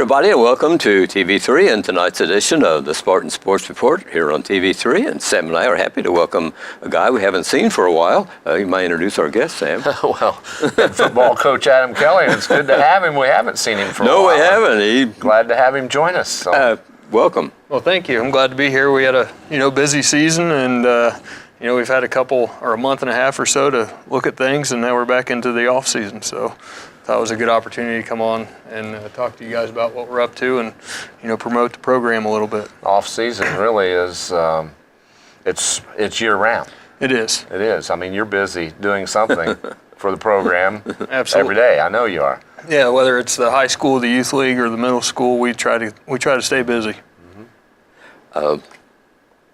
everybody, and welcome to TV3 and tonight's edition of the Spartan Sports Report here on TV3. And Sam and I are happy to welcome a guy we haven't seen for a while. You might introduce our guest, Sam. Well, head football coach Adam Kelly. It's good to have him. We haven't seen him for a while. No, we haven't. Glad to have him join us. So. Welcome. Well, thank you. I'm glad to be here. We had a busy season, and we've had a month and a half or so to look at things, and now we're back into the off season. So that was a good opportunity to come on and talk to you guys about what we're up to and promote the program a little bit. Off season really is it's year round. It is. It is. I mean, you're busy doing something for the program Absolutely. Every day. I know you are. Yeah, whether it's the high school, the youth league, or the middle school, we try to stay busy. What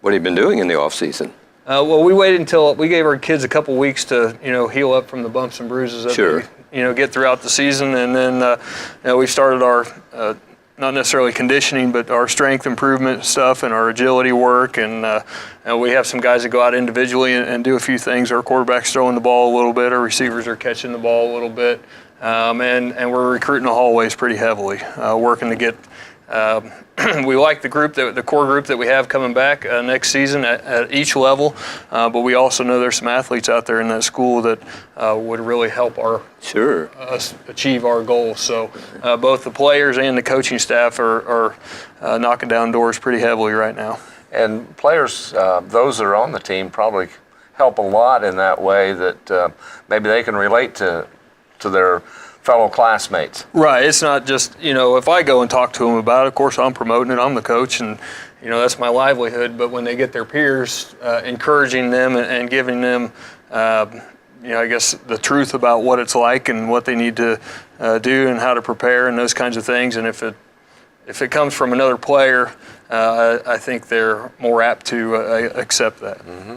have you been doing in the off season? Well, we waited until we gave our kids a couple weeks to heal up from the bumps and bruises that Sure. they get throughout the season, and then we started our not necessarily conditioning, but our strength improvement stuff and our agility work, and we have some guys that go out individually and do a few things. Our quarterback's throwing the ball a little bit, our receivers are catching the ball a little bit, and we're recruiting the hallways pretty heavily, working to get. We like the core group that we have coming back next season at each level, but we also know there's some athletes out there in that school that would really help us achieve our goals. So both the players and the coaching staff are knocking down doors pretty heavily right now. And players, those that are on the team, probably help a lot in that way that maybe they can relate to their fellow classmates. Right. It's not just, if I go and talk to them about it, of course I'm promoting it, I'm the coach, and, that's my livelihood. But when they get their peers encouraging them and giving them, I guess, the truth about what it's like and what they need to do and how to prepare and those kinds of things. And if it comes from another player, I think they're more apt to accept that. Mm-hmm.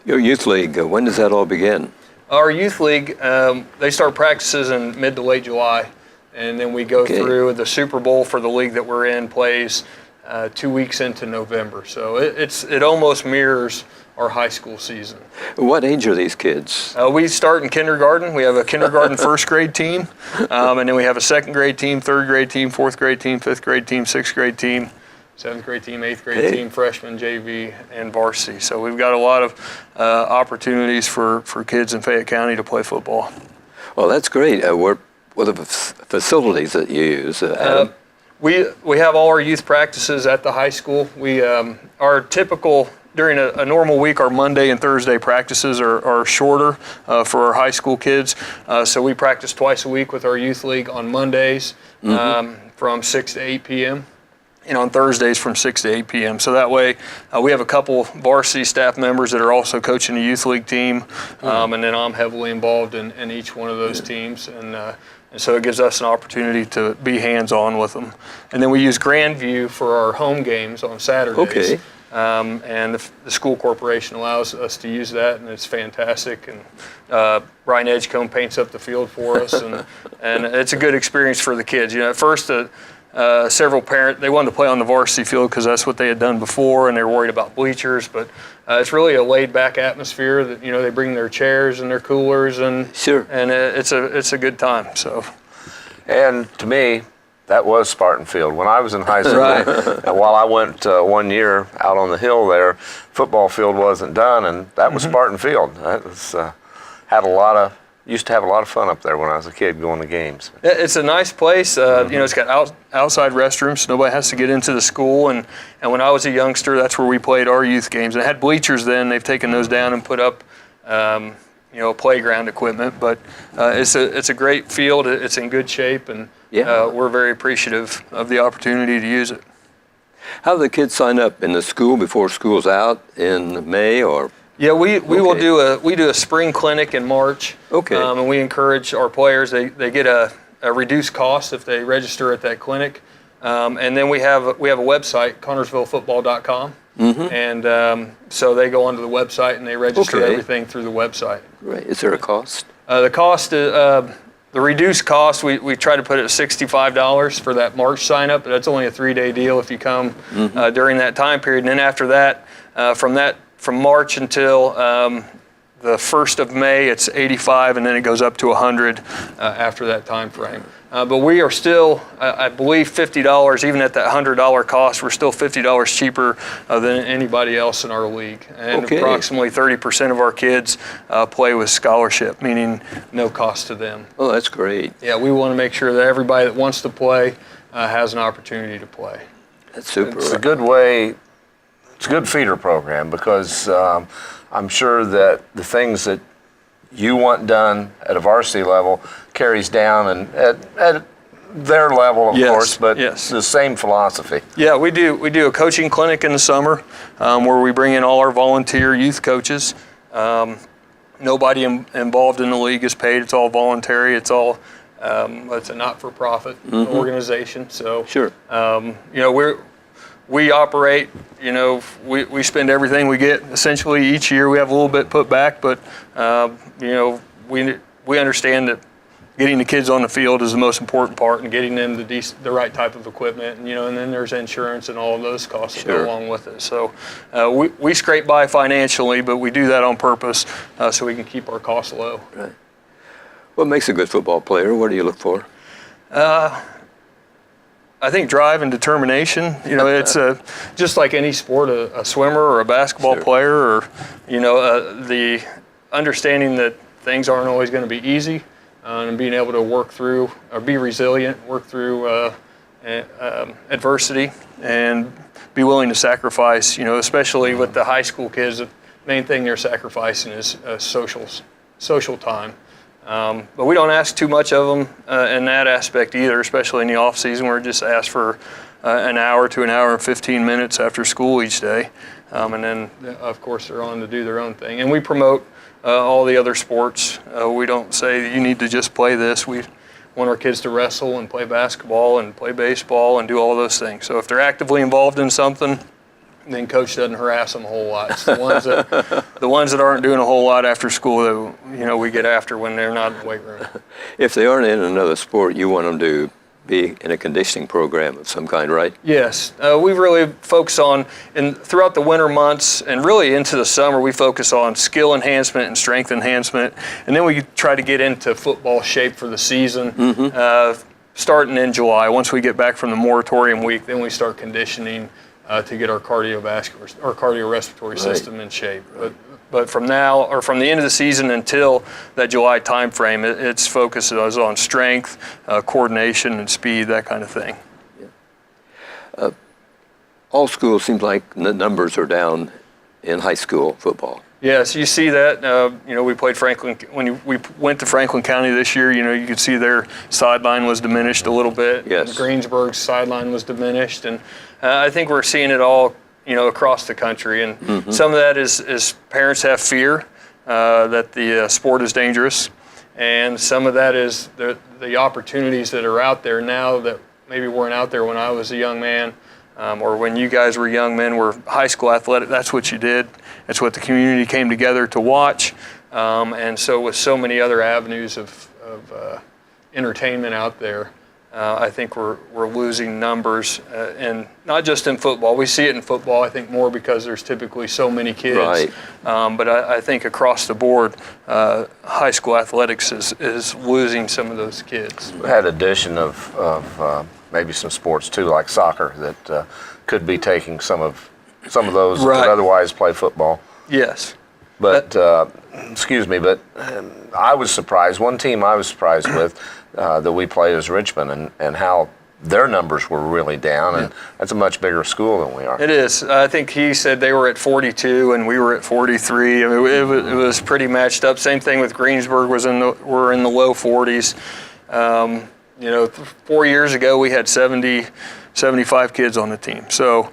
Your youth league, when does that all begin? Our youth league, they start practices in mid to late July, and then we go through the Super Bowl for the league that we're in plays 2 weeks into November. So it almost mirrors our high school season. What age are these kids? We start in kindergarten. We have a kindergarten first grade team, and then we have a second grade team, third grade team, fourth grade team, fifth grade team, sixth grade team, seventh grade team, eighth grade team, freshman, JV, and varsity. So we've got a lot of opportunities for kids in Fayette County to play football. Well, that's great. What are the facilities that you use? We have all our youth practices at the high school. We our typical during a normal week, our Monday and Thursday practices are shorter for our high school kids. So we practice twice a week with our youth league on Mondays from 6 to 8 p.m. and on Thursdays from 6 to 8 p.m. So that way we have a couple varsity staff members that are also coaching the youth league team, and then I'm heavily involved in each one of those teams. And so it gives us an opportunity to be hands-on with them. And then we use Grandview for our home games on Saturdays. Okay. And the school corporation allows us to use that, and it's fantastic. And Brian Edgecombe paints up the field for us, and it's a good experience for the kids. At first, several parents, they wanted to play on the varsity field because that's what they had done before, and they were worried about bleachers. But it's really a laid-back atmosphere that they bring their chairs and their coolers, and it's a good time. So, and to me, that was Spartan Field. When I was in high school, while I went 1 year out on the hill there, football field wasn't done, and that was Spartan Field. That was used to have a lot of fun up there when I was a kid going to games. It's a nice place. It's got outside restrooms, so nobody has to get into the school. And when I was a youngster, that's where we played our youth games. And it had bleachers then. They've taken those down and put up, playground equipment. But it's a great field. It's in good shape, and we're very appreciative of the opportunity to use it. How do the kids sign up in the school before school's out in May or? Yeah, we will do a spring clinic in March. Okay. And we encourage our players. They get a reduced cost if they register at that clinic. And then we have a website, ConnorsvilleFootball.com. And so they go onto the website and they register everything through the website. Great. Is there a cost? The cost, the reduced cost, we try to put it at $65 for that March sign up, but that's only a 3-day deal if you come during that time period. And then after that, from March until the 1st of May, it's $85, and then it goes up to $100 after that time frame. But we are still, I believe, $50, even at that $100 cost, we're still $50 cheaper than anybody else in our league. And approximately 30% of our kids play with scholarship, meaning no cost to them. Oh, that's great. Yeah, we want to make sure that everybody that wants to play has an opportunity to play. That's super. It's a good way. It's a good feeder program because I'm sure that the things that you want done at a varsity level carries down and at their level, of course, but the same philosophy. Yeah, we do a coaching clinic in the summer where we bring in all our volunteer youth coaches. Nobody involved in the league is paid. It's all voluntary. It's all it's a not-for-profit organization. So we operate, we spend everything we get essentially each year. We have a little bit put back, but, we understand that getting the kids on the field is the most important part and getting them the right type of equipment, and then there's insurance and all of those costs that go along with it. So we scrape by financially, but we do that on purpose so we can keep our costs low. Right. What makes a good football player? What do you look for? I think drive and determination. It's just like any sport, a swimmer or a basketball player, or the understanding that things aren't always going to be easy, and being able to work through or be resilient, work through adversity, and be willing to sacrifice. Especially with the high school kids, the main thing they're sacrificing is social time. But we don't ask too much of them in that aspect either, especially in the off season. We're just asked for an hour to an hour and 15 minutes after school each day. And then, of course, they're on to do their own thing. And we promote all the other sports. We don't say you need to just play this. We want our kids to wrestle and play basketball and play baseball and do all those things. So if they're actively involved in something, then coach doesn't harass them a whole lot. It's the ones that aren't doing a whole lot after school that we get after when they're not in the weight room. If they aren't in another sport, you want them to be in a conditioning program of some kind, right? Yes, we really focus on, and throughout the winter months and really into the summer, we focus on skill enhancement and strength enhancement, and then we try to get into football shape for the season. Starting in July, once we get back from the moratorium week, then we start conditioning to get our cardiorespiratory system in shape. But from now, or from the end of the season until that July time frame, its focus is on strength, coordination, and speed, that kind of thing. Yeah. All schools seems like the numbers are down in high school football. Yes, you see that. We played Franklin. When we went to Franklin County this year, you could see their sideline was diminished a little bit. Yes. Greensburg's sideline was diminished, and I think we're seeing it all, across the country. And some of that is parents have fear that the sport is dangerous, and some of that is the opportunities that are out there now that maybe weren't out there when I was a young man. Or when you guys were young men, were high school athletic, that's what you did. That's what the community came together to watch. And so with so many other avenues of entertainment out there, I think we're losing numbers, and not just in football. We see it in football, I think, more because there's typically so many kids. Right. But I think across the board, high school athletics is losing some of those kids. We had addition of maybe some sports too, like soccer, that could be taking some of those that would otherwise play football. Yes. But but I was surprised. One team I was surprised with that we play is Richmond, and how their numbers were really down, and that's a much bigger school than we are. It is. I think he said they were at 42 and we were at 43. I mean, it was pretty matched up. Same thing with Greensburg. We're in the low 40s. 4 years ago we had 75 kids on the team. So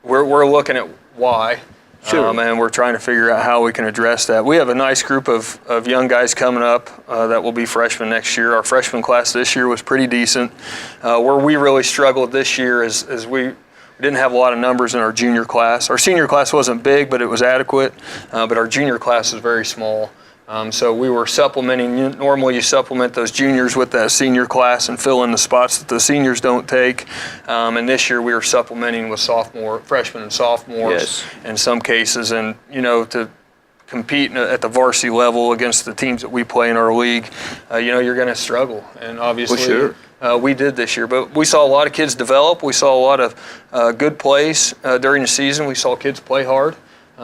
we're looking at why. Sure. And we're trying to figure out how we can address that. We have a nice group of young guys coming up that will be freshmen next year. Our freshman class this year was pretty decent. Where we really struggled this year is we didn't have a lot of numbers in our junior class. Our senior class wasn't big, but it was adequate. But our junior class is very small. So we were supplementing. Normally you supplement those juniors with that senior class and fill in the spots that the seniors don't take. And this year we were supplementing with freshmen and sophomores in some cases. And, to compete at the varsity level against the teams that we play in our league, you're going to struggle. And obviously, Well, sure. we did this year. But we saw a lot of kids develop. We saw a lot of good plays during the season. We saw kids play hard.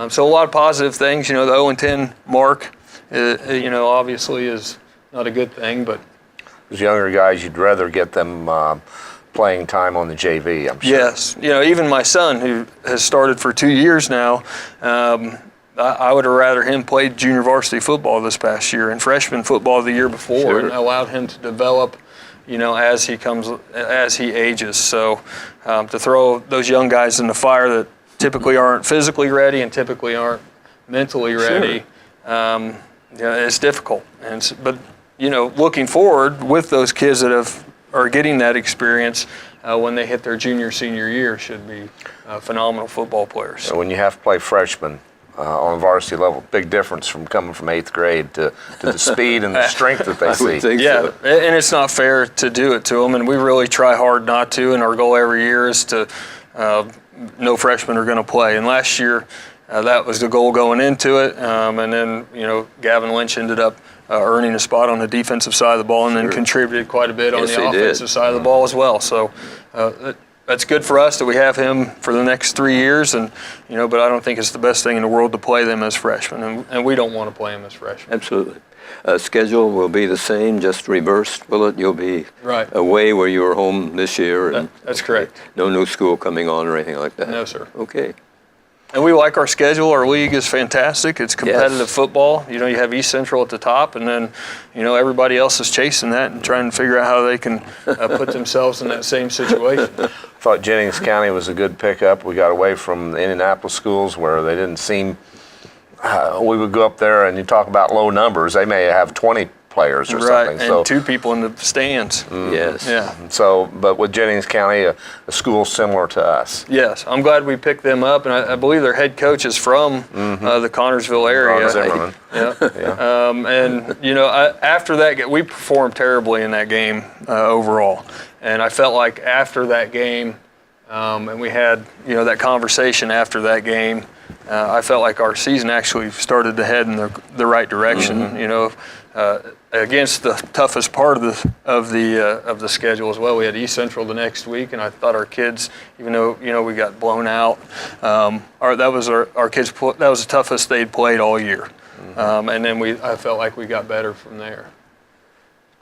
So a lot of positive things. The 0-10 mark, obviously is not a good thing. But Those younger guys, you'd rather get them playing time on the JV, I'm sure. yes, even my son, who has started for 2 years now, I would have rather him played junior varsity football this past year and freshman football the year before, Sure. and allowed him to develop, as he ages. So to throw those young guys in the fire that typically aren't physically ready and typically aren't mentally ready, it's difficult. But looking forward with those kids that are getting that experience, when they hit their junior, senior year, should be phenomenal football players. So when you have to play freshmen on varsity level, big difference from coming from 8th grade to the speed and the strength that they I would see. think Yeah, so. and it's not fair to do it to them, and we really try hard not to, and our goal every year is to no freshmen are going to play. And last year, that was the goal going into it, and then, Gavin Lynch ended up earning a spot on the defensive side of the ball and then contributed quite a bit on Yes, the he did. offensive side of the ball as well. So that's good for us that we have him for the next 3 years, and but I don't think it's the best thing in the world to play them as freshmen, and we don't want to play them as freshmen. Absolutely. Schedule will be the same, just reversed, will it? You'll be Right. away where you were home this year. And That's correct. no new school coming on or anything like that? No, sir. Okay. And we like our schedule. Our league is fantastic. It's competitive Yes. football. You have East Central at the top, and then, everybody else is chasing that and trying to figure out how they can put themselves in that same situation. Thought Jennings County was a good pickup. We got away from the Indianapolis schools where they didn't seem. We would go up there and you talk about low numbers. They may have 20 players or Right, something. and So, 2 people in the stands. Yes. Yeah. but with Jennings County, a school similar to us. Yes, I'm glad we picked them up, and I believe their head coach is from the Connorsville area. Ron Zimmerman. Yeah. Yeah. And after that, we performed terribly in that game overall. And I felt like after that game, and we had that conversation after that game, I felt like our season actually started to head in the right direction. Against the toughest part of the schedule as well. We had East Central the next week, and I thought our kids, even though we got blown out, that was our kids. That was the toughest they'd played all year. And then I felt like we got better from there.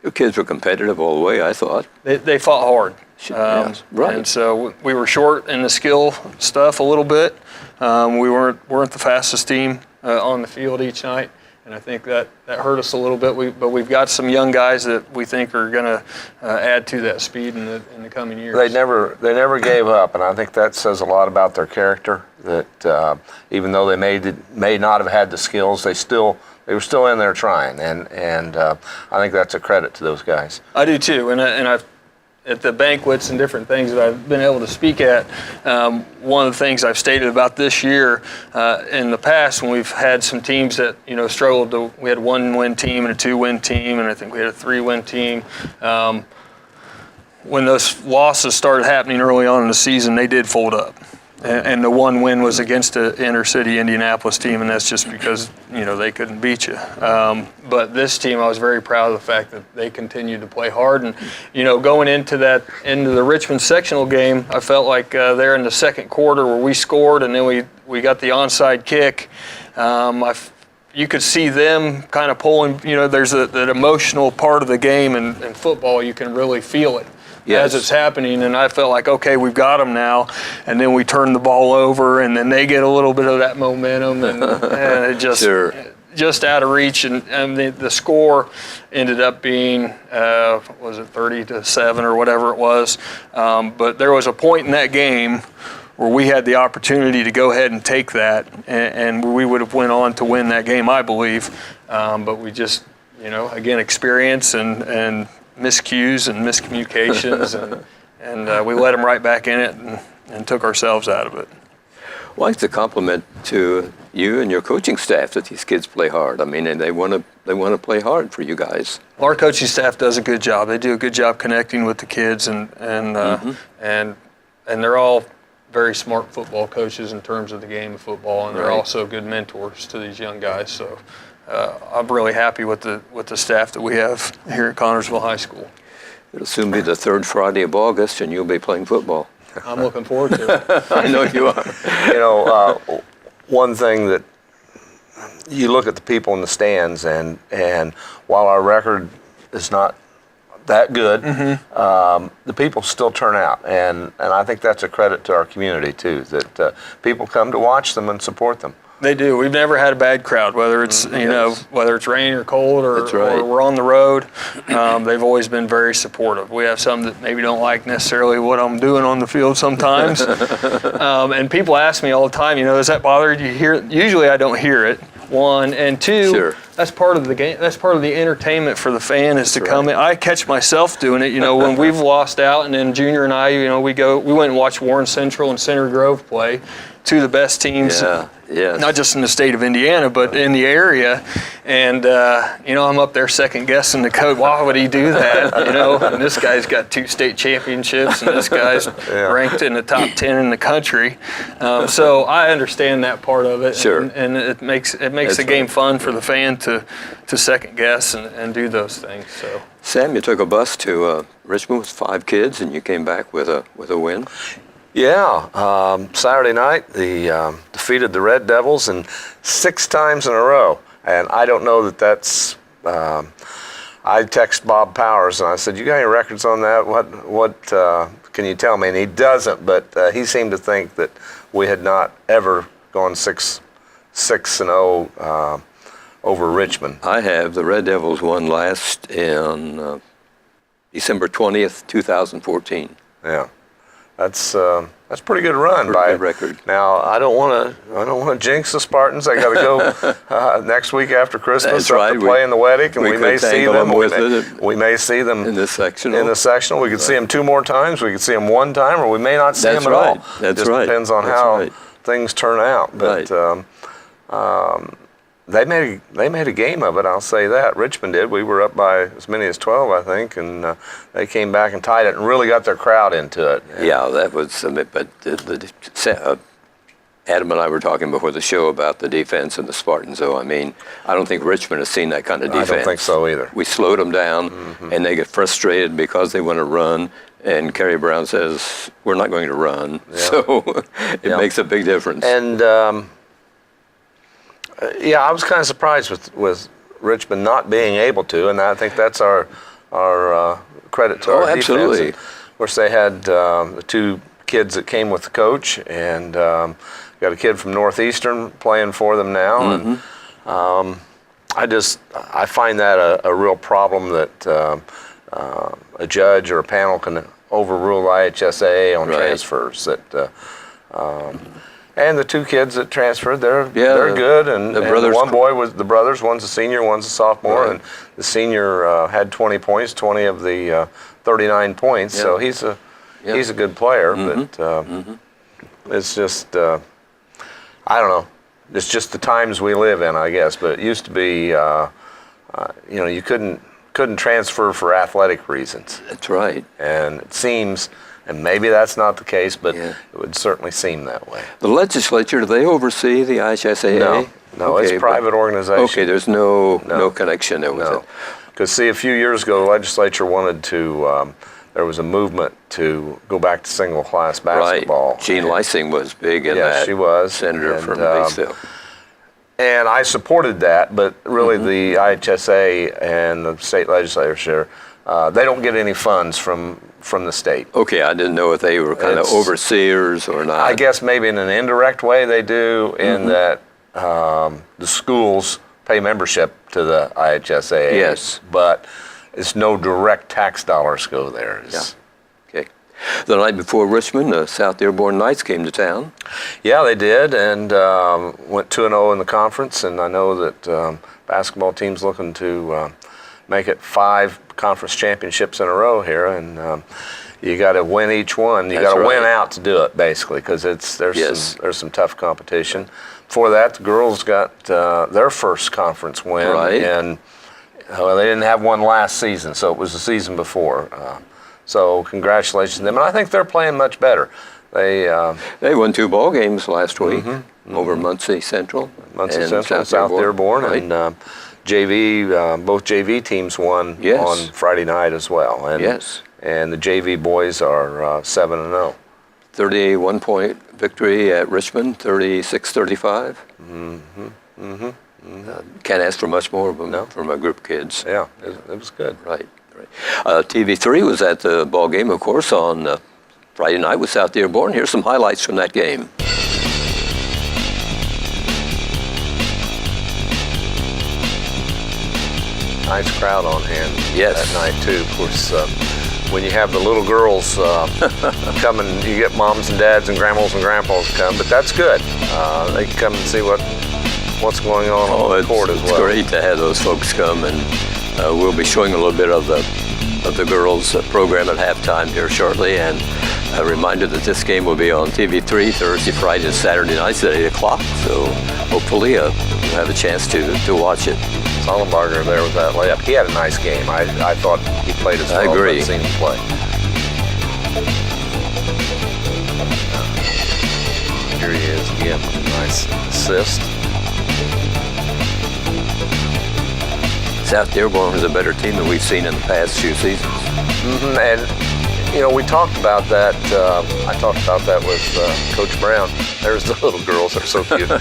Your kids were competitive all the way, I thought. They fought hard. Yes, right. And so we were short in the skill stuff a little bit. We weren't the fastest team on the field each night, and I think that hurt us a little bit. But we've got some young guys that we think are going to add to that speed in the coming years. They never gave up, and I think that says a lot about their character. That even though they may not have had the skills, they were still in there trying, and I think that's a credit to those guys. I do too, and I've at the banquets and different things that I've been able to speak at. One of the things I've stated about this year, in the past when we've had some teams that struggled, we had a 1-win team and a 2-win team, and I think we had a 3-win team. When those losses started happening early on in the season, they did fold up. And the 1 win was against the inner city Indianapolis team, and that's just because they couldn't beat you. But this team, I was very proud of the fact that they continued to play hard. And going into the Richmond sectional game, I felt like there in the second quarter where we scored, and then we got the onside kick. You could see them kind of pulling. There's that emotional part of the game, and football, you can really feel it. Yes. As it's happening, and I felt like, okay, we've got them now, and then we turn the ball over, and then they get a little bit of that momentum, and it just Sure. just out of reach, and the score ended up being, was it 30-7 or whatever it was, but there was a point in that game where we had the opportunity to go ahead and take that, and we would have went on to win that game, I believe, but we just, again, experience and miscues and miscommunications, and we let them right back in it and took ourselves out of it. Well, it's a compliment to you and your coaching staff that these kids play hard. I mean, and they want to play hard for you guys. Our coaching staff does a good job. They do a good job connecting with the kids, and they're all very smart football coaches in terms of the game of football, and they're also good mentors to these young guys. So I'm really happy with the staff that we have here at Connersville High School. It'll soon be the third Friday of August, and you'll be playing football. I'm looking forward to it. I know you are. You know, one thing that you look at the people in the stands, and while our record is not that good, the people still turn out, and I think that's a credit to our community too, that people come to watch them and support them. They do. We've never had a bad crowd, whether it's whether it's rain or cold or we're on the road. They've always been very supportive. We have some that maybe don't like necessarily what I'm doing on the field sometimes, and people ask me all the time, does that bother you? Hear it? Usually I don't hear it. One and two, that's part of the game. That's part of the entertainment for the fan is to come in. I catch myself doing it. When we've lost out, and then Junior and I, we went and watched Warren Central and Center Grove play, two of the best teams, not just in the state of Indiana, but in the area. And I'm up there second guessing the coach. Why would he do that? And this guy's got 2 state championships, and this guy's ranked in the top 10 in the country. So I understand that part of it. And it makes the game fun for the fan to second guess and do those things. So Sam, you took a bus to Richmond with 5 kids, and you came back with a win. Yeah, Saturday night, they defeated the Red Devils, and 6 times in a row. And I don't know that's. I text Bob Powers and I said, "You got any records on that? What can you tell me?" And he doesn't, but he seemed to think that we had not ever gone 6-0 over Richmond. I have. The Red Devils won last in December 20th, 2014. Yeah. That's a pretty good run by good record. Now I don't want to jinx the Spartans. They got to go next week after Christmas to play in the Wedding, and we may see them. We may see them in the sectional. We could see them 2 more times. We could see them 1 time, or we may not see them at all. That's Just depends on how things turn out. But they made a game of it. I'll say that. Richmond did. We were up by as many as 12, I think, and they came back and tied it and really got their crowd into it. Yeah, that was. But Adam and I were talking before the show about the defense and the Spartans. So I don't think Richmond has seen that kind of defense. I don't think so either. We slowed them down, and they get frustrated because they want to run. And Kerry Brown says, "We're not going to run." Yeah. So it makes a big difference. And I was kind of surprised with Richmond not being able to, and I think that's our credit to our defense. Absolutely. Of course, they had the 2 kids that came with the coach, and got a kid from Northeastern playing for them now, and I find that a real problem that a judge or a panel can overrule IHSAA on transfers. That and the 2 kids that transferred, they're good. And the one boy was the brothers. One's a senior, one's a sophomore, and the senior had 20 points, 20 of the 39 points. Yeah. So he's a good player, but it's just I don't know. It's just the times we live in, I guess. But it used to be, you couldn't transfer for athletic reasons. That's right. And it seems. And maybe that's not the case, but it would certainly seem that way. The legislature, do they oversee the IHSAA? No, it's a private organization. Okay, there's no connection there with it. Because, see, a few years ago, the legislature wanted to, there was a movement to go back to single-class basketball. Right. Jean Lysing was big in that. Yes, she was. Senator from Batesville. And I supported that, but really the IHSA and the state legislature, they don't get any funds from the state. Okay, I didn't know if they were kind of overseers or not. I guess maybe in an indirect way they do, in that the schools pay membership to the IHSAA. Yes. But it's no direct tax dollars go there. Okay. The night before Richmond, the South Dearborn Knights came to town. Yeah, they did, and went 2-0 in the conference, and I know that basketball team's looking to make it 5 conference championships in a row here, and you got to win each one. You got to win out to do it, basically, because there's some tough competition. Before that, the girls got their first conference win, and they didn't have one last season, so it was the season before. So congratulations to them, and I think they're playing much better. They won 2 ball games last week over Muncie Central. Muncie and Central, South Dearborn, right. and JV. Both JV teams won on Friday night as well. And, and the JV boys are 7-0. 31-point victory at Richmond, 36-35. Can't ask for much more of them from a group of kids. Yeah, it was good. Right. TV3 was at the ball game, of course, on Friday night with South Dearborn. Here's some highlights from that game. Nice crowd on hand that night, too. Of course, when you have the little girls coming, you get moms and dads and grandmas and grandpas come, but that's good. They can come and see what's going on the court as well. It's great to have those folks come, and we'll be showing a little bit of the girls' program at halftime here shortly. And a reminder that this game will be on TV3 Thursday, Friday, and Saturday nights at 8 o'clock. So hopefully you'll have a chance to watch it. Sollenbarger there with that layup. He had a nice game. I thought he played as well as I've seen him play. Here he is again. Nice assist. South Dearborn is a better team than we've seen in the past few seasons. And we talked about that. I talked about that with Coach Brown. There's the little girls. They're so cute.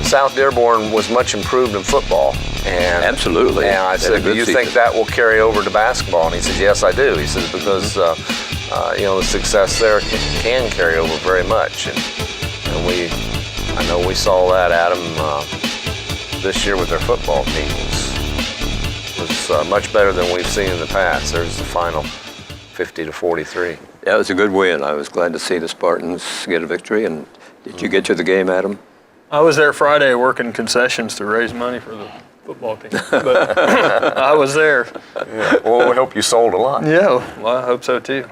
South Dearborn was much improved in football. And, absolutely. And I said, do you think that will carry over to basketball? And he said, yes, I do. He said, because the success there can carry over very much. And I know we saw that, Adam, this year with their football team was much better than we've seen in the past. There's the final 50-43. Yeah, it was a good win. I was glad to see the Spartans get a victory. And did you get to the game, Adam? I was there Friday working concessions to raise money for the football team, but I was there. Yeah. Well, we hope you sold a lot. Yeah, well, I hope so too.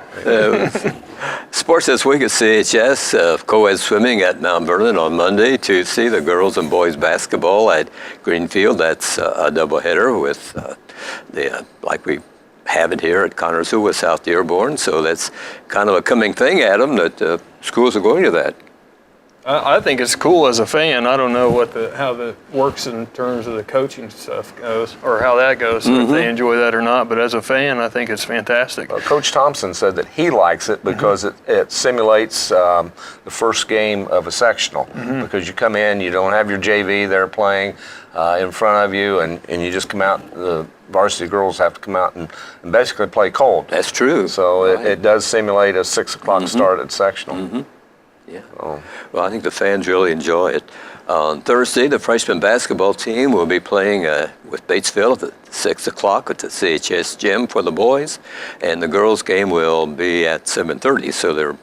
Sports this week at CHS, co-ed swimming at Mount Vernon on Monday. Tuesday, the girls and boys basketball at Greenfield. That's a doubleheader with like we have it here at Connersville with South Dearborn. So that's kind of a coming thing, Adam, that schools are going to that. I think it's cool as a fan. I don't know how that works in terms of the coaching stuff goes, or how that goes, if they enjoy that or not. But as a fan, I think it's fantastic. Coach Thompson said that he likes it because it simulates the first game of a sectional. Because you come in, you don't have your JV there playing in front of you, and you just come out. The varsity girls have to come out and basically play cold. That's true. So it does simulate a 6 o'clock start at sectional. Yeah. Well, I think the fans really enjoy it. On Thursday, the freshman basketball team will be playing with Batesville at 6 o'clock at the CHS gym for the boys, and the girls' game will be at 7:30. So they're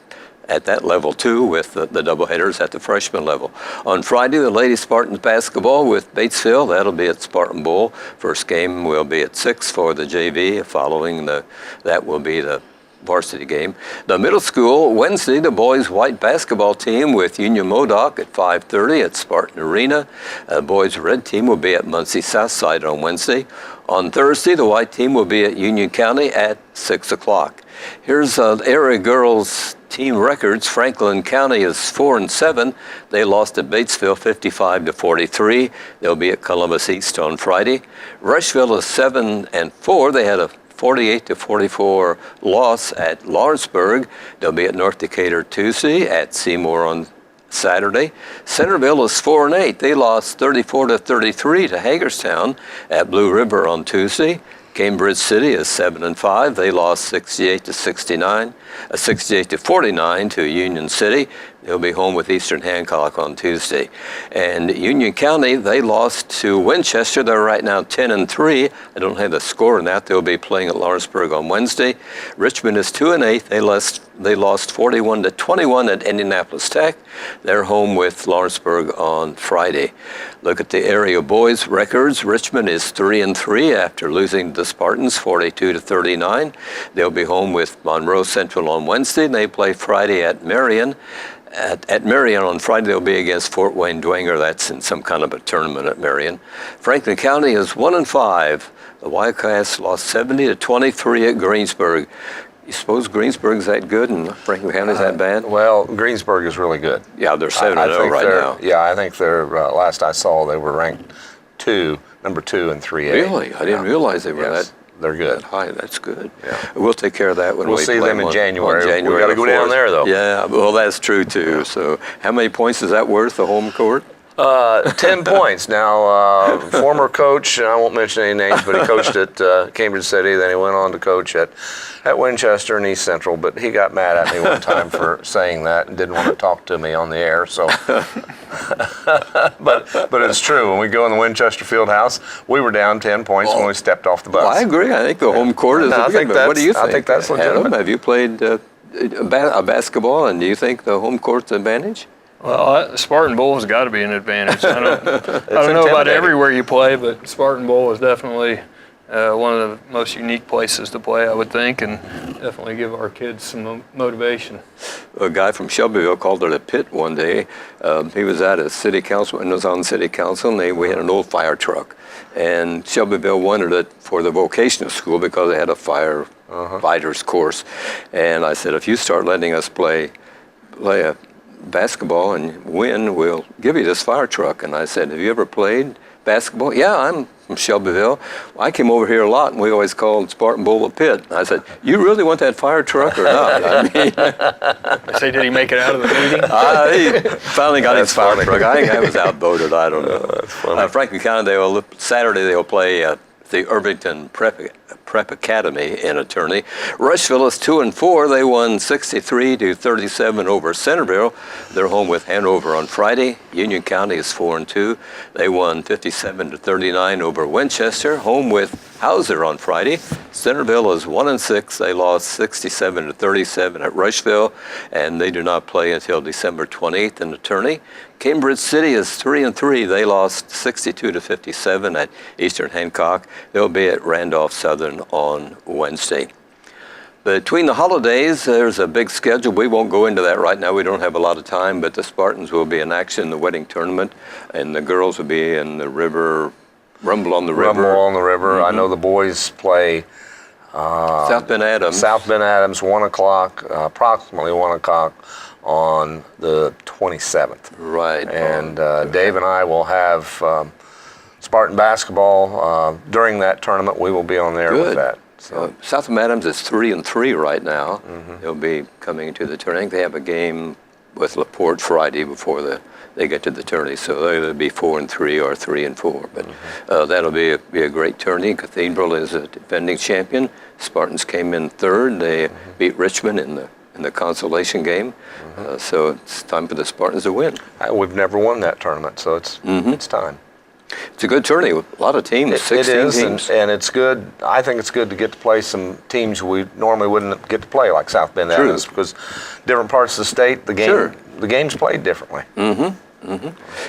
at that level too, with the doubleheaders at the freshman level. On Friday, the Lady Spartans basketball with Batesville. That'll be at Spartan Bowl. First game will be at 6 for the JV. Following that will be the varsity game. The middle school, Wednesday, the boys' white basketball team with Union Modoc at 5:30 at Spartan Arena. Boys' red team will be at Muncie Southside on Wednesday. On Thursday, the white team will be at Union County at 6 o'clock. Here's area girls' team records. Franklin County is 4-7. They lost to Batesville 55-43. They'll be at Columbus East on Friday. Rushville is 7-4. They had a 48-44 loss at Lawrenceburg. They'll be at North Decatur Tuesday, at Seymour on Saturday. Centerville is 4-8. They lost 34-33 to Hagerstown at Blue River on Tuesday. Cambridge City is 7-5. They lost 68-49 to Union City. They'll be home with Eastern Hancock on Tuesday. And Union County, they lost to Winchester. They're right now 10-3. I don't have the score in that. They'll be playing at Lawrenceburg on Wednesday. Richmond is 2-8. They lost 41-21 at Indianapolis Tech. They're home with Lawrenceburg on Friday. Look at the area boys records. Richmond is 3-3 after losing to the Spartans 42-39. They'll be home with Monroe Central on Wednesday, and they play Friday at Marion. At Marion on Friday, they'll be against Fort Wayne Dwenger. That's in some kind of a tournament at Marion. Franklin County is 1-5. The Wildcats lost 70-23 at Greensburg. You suppose Greensburg's that good and Franklin County's that bad? Well, Greensburg is really good. Yeah, they're 7-0 think right they're- now. Yeah, I think they're, last I saw, they were ranked number 2 in 3A. Really? I didn't realize they were Yes, they're that good. high. That's good. Yeah. We'll take care of that when We'll we see play them in on January. January We got to go down 4th. there, though. Yeah, well, that's true, too. So how many points is that worth, the home court? 10 points. Now, former coach, and I won't mention any names, but he coached at Cambridge City, then he went on to coach at Winchester and East Central, but he got mad at me one time for saying that and didn't want to talk to me on the air, so. but it's true. When we go in the Winchester Field House, we were down 10 points when we stepped off the bus. Well, I agree. I think the home court is No, I think legitimate. What do you think? I think that's Adam, legitimate. have you played basketball, and do you think the home court's an advantage? Well, Spartan Bowl has got to be an advantage. I don't know about intimidating. everywhere you play, but Spartan Bowl is definitely one of the most unique places to play, I would think, and definitely give our kids some motivation. A guy from Shelbyville called it a pit one day. He was at a city council, and was on city council, and we had an old fire truck. And Shelbyville wanted it for the vocational school because they had a fighters course. And I said, if you start letting us play a basketball and win, we'll give you this fire truck. And I said, have you ever played basketball? Yeah, I'm from Shelbyville. I came over here a lot, and we always called Spartan Bowl a pit. And I said, you really want that fire truck or not? I mean, I say, did he make it out of the meeting? he finally got his fire funny. truck. I think I was outvoted. I don't know. That's funny. Franklin County, Saturday they'll play the Irvington Prep Academy in a tourney. Rushville is 2-4. They won 63-37 over Centerville. They're home with Hanover on Friday. Union County is 4-2. They won 57-39 over Winchester. Home with Hauser on Friday. Centerville is 1-6. They lost 67-37 at Rushville, and they do not play until December 28th in the tourney. Cambridge City is 3-3. They lost 62-57 at Eastern Hancock. They'll be at Randolph Southern on Wednesday. Between the holidays, there's a big schedule. We won't go into that right now. We don't have a lot of time, but the Spartans will be in action in the wedding tournament, and the girls will be in the Rumble on the River. Rumble on the River. I know the boys play South Bend Adams. South Bend Adams, 1 o'clock, approximately 1 o'clock on the 27th. Right. And Dave and I will have Spartan basketball during that tournament. We will be on there with Good. that. So South Bend Adams is 3-3 right now. They'll be coming into the tourney. I think they have a game with LaPorte Friday before they get to the tourney, so they'll either be 4-3 or 3-4. But that'll be a great tourney. Cathedral is a defending champion. Spartans came in third. They beat Richmond in the consolation game. So it's time for the Spartans to win. we've never won that tournament, so it's time. It's a good tourney with a lot of teams. It 16 is, teams. and it's good. I think it's good to get to play some teams we normally wouldn't get to play, like South Bend True. Adams, because different parts of the state, the game's played differently.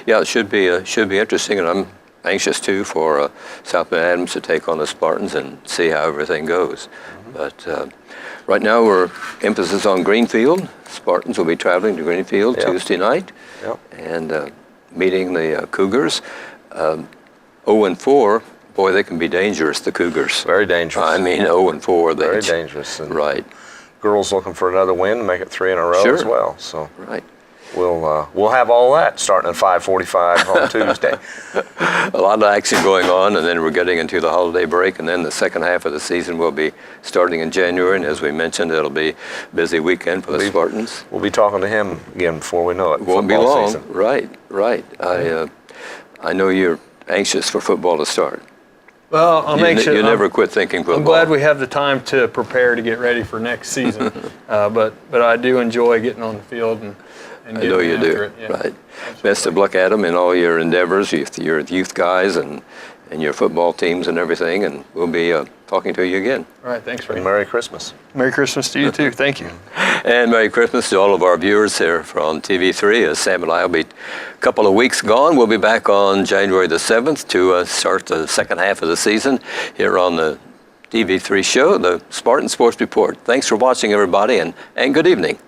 Yeah, it should be interesting, and I'm anxious too for South Bend Adams to take on the Spartans and see how everything goes. But right now we're emphasis on Greenfield. Spartans will be traveling to Greenfield Tuesday night and meeting the Cougars. 0-4, boy, they can be dangerous, the Cougars. Very dangerous. I mean, 0-4. Very dangerous. And Right, girls looking for another win to make it 3 in a row Sure. as well. So right. we'll have all that starting at 5:45 on Tuesday. A lot of action going on, and then we're getting into the holiday break, and then the second half of the season will be starting in January, and as we mentioned, it'll be a busy weekend for the Spartans. We'll be talking to him again before we know it. Won't be football long. season. Right. I know you're anxious for football to start. Well, I'm anxious. You never quit thinking football. I'm glad we have the time to prepare to get ready for next season. But I do enjoy getting on the field and I know getting you after do. it. Yeah. Right. Best of luck, Adam, in all your endeavors, your youth guys and your football teams and everything, and we'll be talking to you again. All right, thanks, Ray. And Merry Christmas. Merry Christmas to you too. Thank you. And Merry Christmas to all of our viewers here from TV3. As Sam and I will be a couple of weeks gone. We'll be back on January the 7th to start the second half of the season here on the TV3 show, the Spartan Sports Report. Thanks for watching, everybody, and good evening.